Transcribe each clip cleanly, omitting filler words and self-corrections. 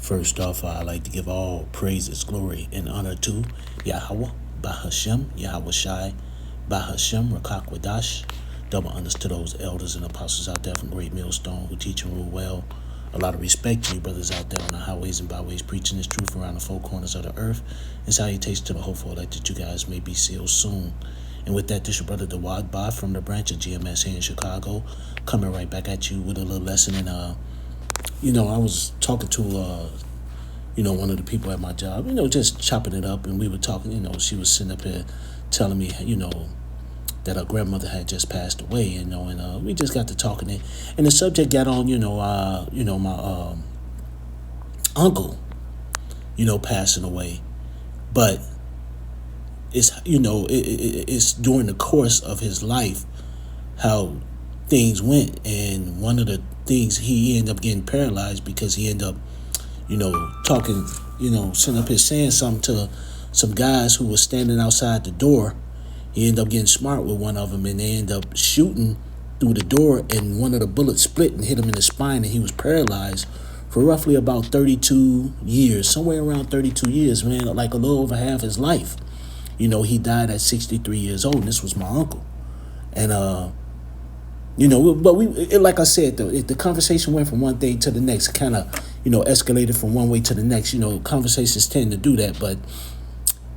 First off, I'd like to give all praises, glory, and honor to Yahweh, Bahashem, Yahweh Shai, Bahashem, Rakakwadash. Double honors to those elders and apostles out there from Great Millstone who teach and rule well. A lot of respect to you brothers out there on the highways and byways preaching this truth around the four corners of the earth. And salutations to the hopeful elect that you guys may be sealed soon. And with that, this your brother Dawad Ba from the branch of GMS here in Chicago, coming right back at you with a little lesson. And I was talking to one of the people at my job, just chopping it up, and we were talking. She was sitting up here telling me, that her grandmother had just passed away, and we just got to talking, and the subject got on, my uncle, passing away, but it's it's during the course of his life how things went, and one of the things he ended up getting paralyzed because he ended up talking, sitting up here saying something to some guys who were standing outside the door. He ended up getting smart with one of them, and they ended up shooting through the door, and one of the bullets split and hit him in the spine, and he was paralyzed for roughly about 32 years, somewhere around 32 years, man, like a little over half his life. He died at 63 years old, and this was my uncle. And, but like I said, the conversation went from one thing to the next, kind of, escalated from one way to the next. Conversations tend to do that, but,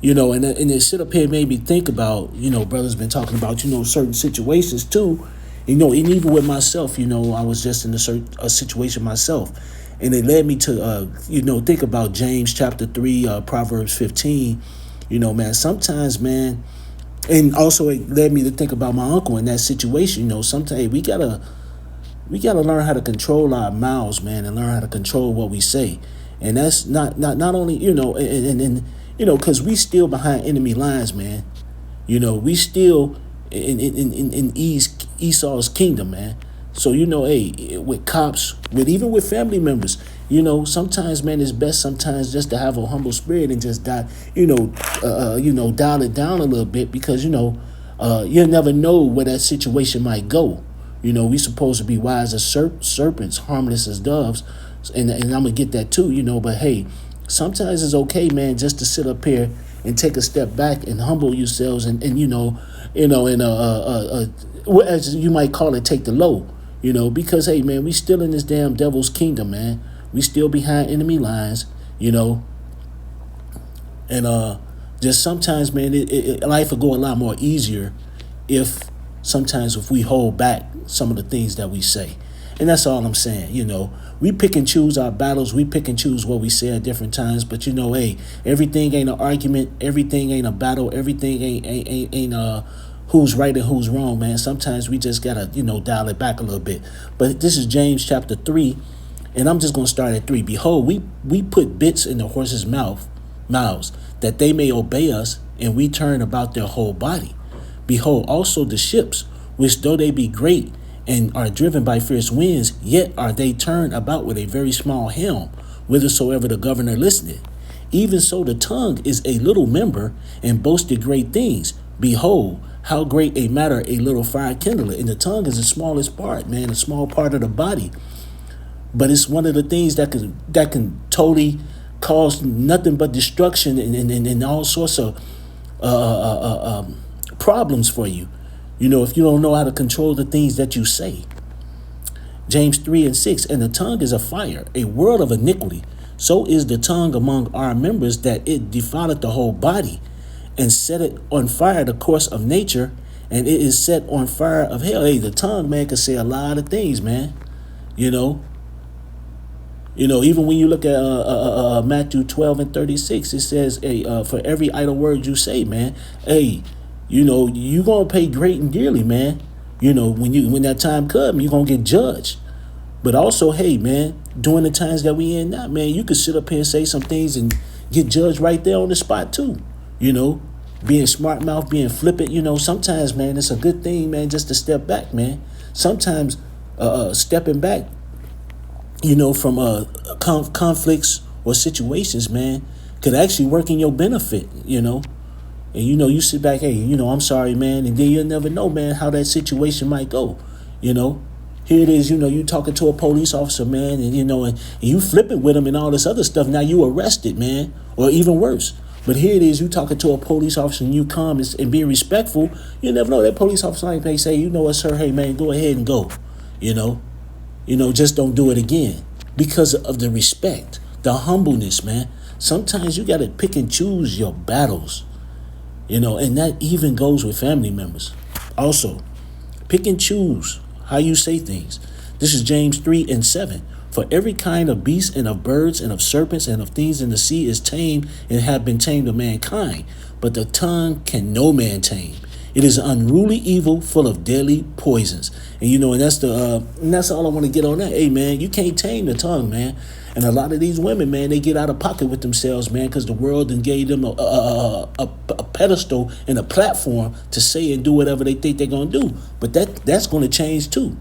and it sit up here made me think about, brothers been talking about, certain situations too, and even with myself, I was just in a situation myself, and it led me to, think about James chapter 3, Proverbs 15, man, sometimes, man, and also it led me to think about my uncle in that situation. Sometimes we gotta learn how to control our mouths, man, and learn how to control what we say. And that's not only, and because we still behind enemy lines, man. We still in Esau's kingdom, man. So, with cops, even with family members, sometimes, man, it's best sometimes just to have a humble spirit and just dial it down a little bit, because, you'll never know where that situation might go. We supposed to be wise as serpents, harmless as doves. And I'm going to get that too, but hey, sometimes it's okay, man, just to sit up here and take a step back and humble yourselves and as you might call it, take the low, because, hey, man, we still in this damn devil's kingdom, man. We still behind enemy lines, and just sometimes, man, life will go a lot more easier if we hold back some of the things that we say. And that's all I'm saying. We pick and choose our battles. We pick and choose what we say at different times. But hey, everything ain't an argument. Everything ain't a battle. Everything ain't who's right and who's wrong, man. Sometimes we just gotta dial it back a little bit. But this is James chapter 3, and I'm just gonna start at 3. Behold, we put bits in the horses' mouths that they may obey us, and we turn about their whole body. Behold, also the ships, which though they be great and are driven by fierce winds, yet are they turned about with a very small helm, whithersoever the governor listeneth. Even so the tongue is a little member, and boasteth great things. Behold, how great a matter a little fire kindleth. And the tongue is the smallest part, man, a small part of the body. But it's one of the things that can totally cause nothing but destruction and all sorts of problems for you. If you don't know how to control the things that you say. James 3:6, and the tongue is a fire, a world of iniquity. So is the tongue among our members, that it defileth the whole body, and set it on fire the course of nature, and it is set on fire of hell. Hey, the tongue, man, can say a lot of things, man. Even when you look at Matthew 12:36, it says, hey, for every idle word you say, man, hey, you gonna pay great and dearly, man. When that time comes, you're gonna get judged. But also, hey, man, during the times that we in now, man, you could sit up here and say some things and get judged right there on the spot too. Being smart mouth, being flippant, sometimes, man, it's a good thing, man, just to step back, man. Sometimes stepping back, from conflicts or situations, man, could actually work in your benefit, And, you sit back, hey, I'm sorry, man. And then you'll never know, man, how that situation might go. Here it is, you talking to a police officer, man, and you flipping with him and all this other stuff. Now you arrested, man, or even worse. But here it is, you talking to a police officer and you come and being respectful. You never know, that police officer may say, you know what, sir, hey, man, go ahead and go, just don't do it again because of the respect, the humbleness, man. Sometimes you got to pick and choose your battles, and that even goes with family members. Also, pick and choose how you say things. This is James 3:7. For every kind of beast and of birds and of serpents and of things in the sea is tamed and have been tamed of mankind, but the tongue can no man tame. It is an unruly evil full of deadly poisons. And that's all I want to get on that. Hey, man, you can't tame the tongue, man. And a lot of these women, man, they get out of pocket with themselves, man, because the world then gave them a pedestal and a platform to say and do whatever they think they're going to do. But that's going to change too.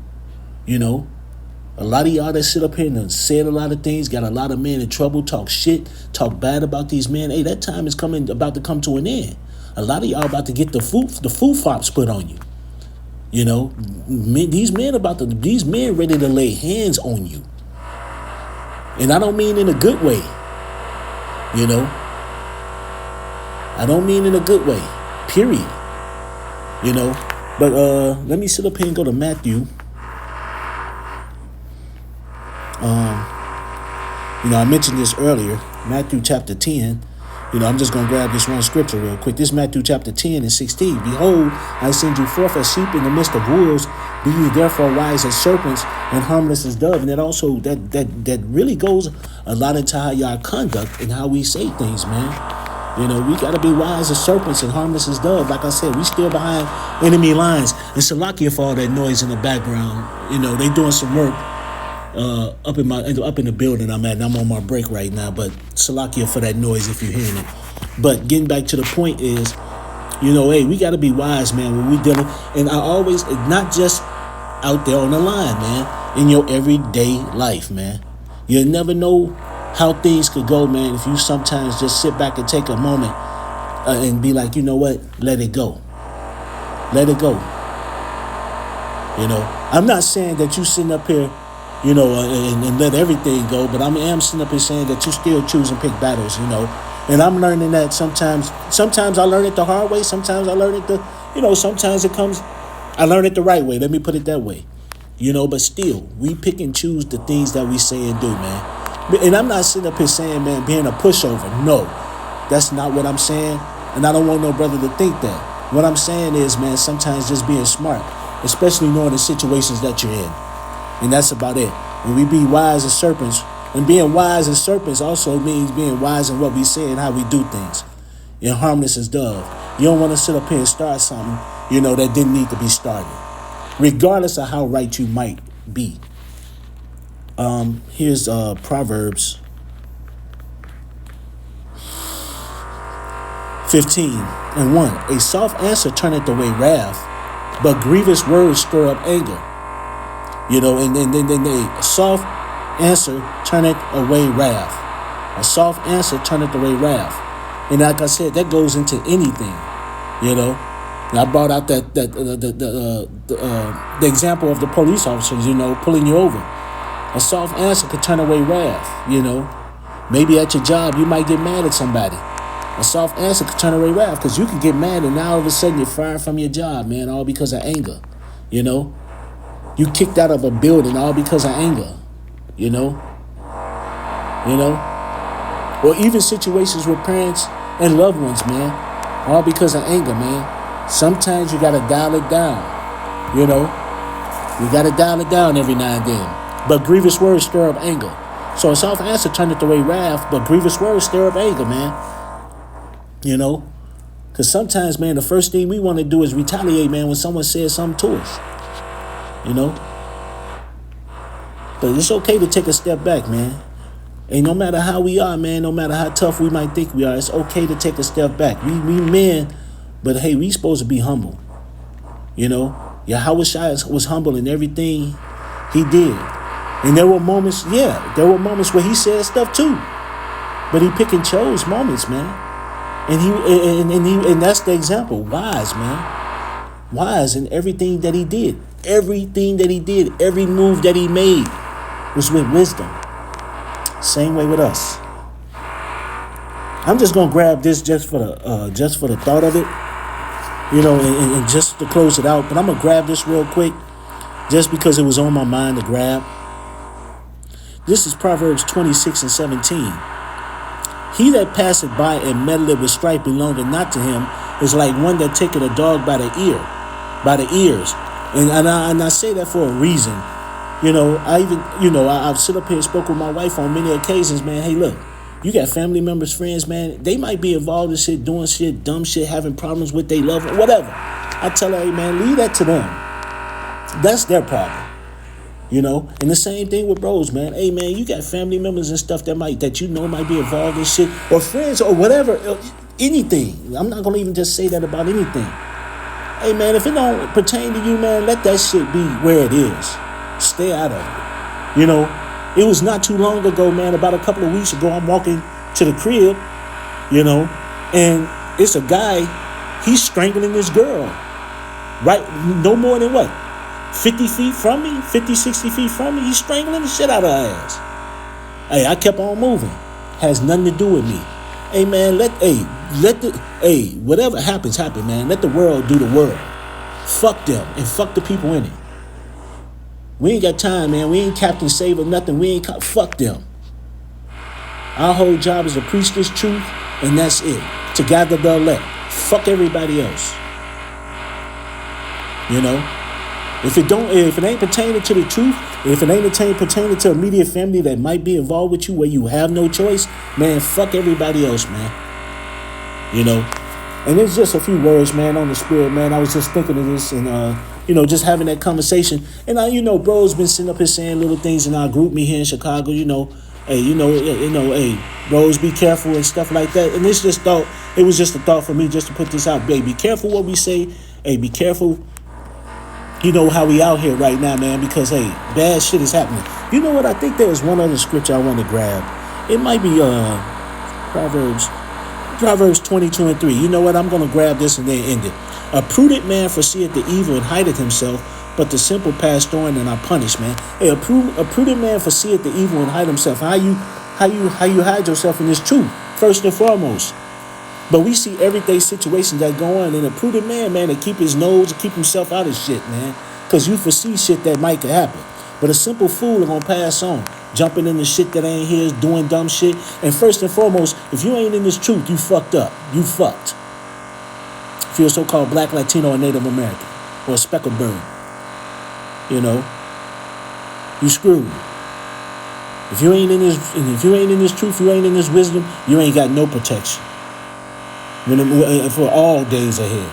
A lot of y'all that sit up here and said a lot of things, got a lot of men in trouble, talk shit, talk bad about these men. Hey, that time is about to come to an end. A lot of y'all about to get the foo fops put on you. These men ready to lay hands on you. And I don't mean in a good way. I don't mean in a good way. Period. But let me sit up here and go to Matthew. I mentioned this earlier, Matthew chapter 10. I'm just going to grab this one scripture real quick. This is Matthew chapter 10:16. Behold, I send you forth as sheep in the midst of wolves. Be ye therefore wise as serpents and harmless as dove. And that also, that really goes a lot into how y'all conduct and how we say things, man. We got to be wise as serpents and harmless as dove. Like I said, we still behind enemy lines. And Salakia for all that noise in the background. They doing some work. Up in the building I'm at, and I'm on my break right now, but Salakia for that noise if you're hearing it. But getting back to the point is, hey, we got to be wise, man, when we dealing. And I always, not just out there on the line, man, in your everyday life, man. You never know how things could go, man, if you sometimes just sit back and take a moment and be like, you know what, let it go. Let it go. I'm not saying that you sitting up here and let everything go. But I am sitting up here saying that you still choose and pick battles, And I'm learning that sometimes I learn it the hard way. Sometimes I learn it sometimes I learn it the right way. Let me put it that way. But still, we pick and choose the things that we say and do, man. And I'm not sitting up here saying, man, being a pushover. No, that's not what I'm saying. And I don't want no brother to think that. What I'm saying is, man, sometimes just being smart, especially knowing the situations that you're in. And that's about it. When we be wise as serpents, and being wise as serpents also means being wise in what we say and how we do things. And harmless as dove. You don't want to sit up here and start something, that didn't need to be started. Regardless of how right you might be. Here's Proverbs 15:1. A soft answer turneth away wrath, but grievous words stir up anger. And then a soft answer turneth away wrath. A soft answer turneth away wrath. And like I said, that goes into anything. And I brought out the example of the police officers, pulling you over. A soft answer could turn away wrath. Maybe at your job you might get mad at somebody. A soft answer could turn away wrath because you could get mad and now all of a sudden you're fired from your job, man, all because of anger. You kicked out of a building all because of anger, or even situations with parents and loved ones, man, all because of anger, man. Sometimes you got to dial it down, you got to dial it down every now and then. But grievous words stir up anger. So a soft answer turneth away wrath, but grievous words stir up anger, man. Because sometimes, man, the first thing we want to do is retaliate, man, when someone says something to us. But it's okay to take a step back, man. And no matter how we are, man, no matter how tough we might think we are, it's okay to take a step back. We men, but hey, we supposed to be humble. Yahweh Shai was humble in everything he did. And there were moments where he said stuff too. But he pick and chose moments, man. And that's the example. Wise, man. Wise in everything that he did. everything that he did, every move that he made was with wisdom. Same way with us. I'm just gonna grab this just for the thought of it, and just to close it out. But I'm gonna grab this real quick, just because it was on my mind to grab. This is Proverbs 26:17. He that passeth by and meddleth with strife belongeth not to him is like one that taketh a dog by the ears. And I say that for a reason. I've sit up here and spoke with my wife on many occasions, man. Hey, look, you got family members, friends, man. They might be involved in shit, doing shit, dumb shit, having problems with their love, whatever. I tell her, hey, man, leave that to them. That's their problem. And the same thing with bros, man. Hey, man, you got family members and stuff that might be involved in shit, or friends, or whatever, anything. I'm not gonna even just say that about anything. Hey, man, if it don't pertain to you, man, let that shit be where it is. Stay out of it. It was not too long ago, man. About a couple of weeks ago, I'm walking to the crib, and it's a guy. He's strangling this girl, right? No more than what? 50 feet from me, 50, 60 feet from me, he's strangling the shit out of her ass. Hey, I kept on moving. Has nothing to do with me. Hey, man, whatever happens, man. Let the world do the world. Fuck them and fuck the people in it. We ain't got time, man. We ain't Captain Save or nothing. Fuck them. Our whole job is to preach this truth, and that's it. To gather the elect. Fuck everybody else. If it ain't pertaining to the truth, if it ain't pertaining to immediate family that might be involved with you where you have no choice, man, fuck everybody else, man. And it's just a few words, man, on the spirit, man. I was just thinking of this and, just having that conversation. And bro's been sitting up here saying little things in our group, me here in Chicago, hey, bros, be careful and stuff like that. And it was just a thought for me just to put this out. Hey, be careful what we say. Hey, be careful. How we out here right now, man, because, hey, bad shit is happening. You know what? I think there's one other scripture I want to grab. It might be Proverbs 22:3. You know what? I'm going to grab this and then end it. A prudent man foreseeth the evil and hideth himself, but the simple pass on and are punished, man. Hey, a prudent man foreseeth the evil and hide himself. How you hide yourself in this truth, first and foremost. But we see everyday situations that go on, and a prudent man, to keep his nose, to keep himself out of shit, man. Because you foresee shit that might could happen. But a simple fool is going to pass on, jumping into shit that ain't his, doing dumb shit. And first and foremost, if you ain't in this truth, you fucked up. You fucked. If you're a so-called black, Latino, or Native American, or a speckled bird, you screwed. If you ain't in this truth, you ain't in this wisdom, you ain't got no protection. For all days ahead.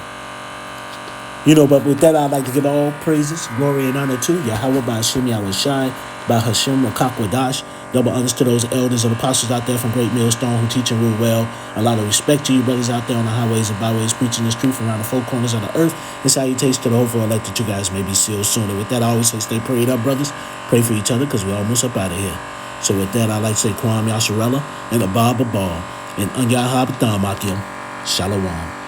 But with that, I'd like to give all praises, glory, and honor to Yahweh Ba'ashem Yahawashi, Ba'ashem Rakakwadash. Double honors to those elders and apostles out there from Great Millstone who teach and rule well. A lot of respect to you brothers out there on the highways and byways preaching this truth around the four corners of the earth. And salutations to the hopeful elect that you guys may be sealed sooner. With that, I always say stay prayed up, brothers. Pray for each other because we're almost up out of here. So with that, I'd like to say Kwam Yasharella and Abba Babal and Anyahab Thamakim. Shalom.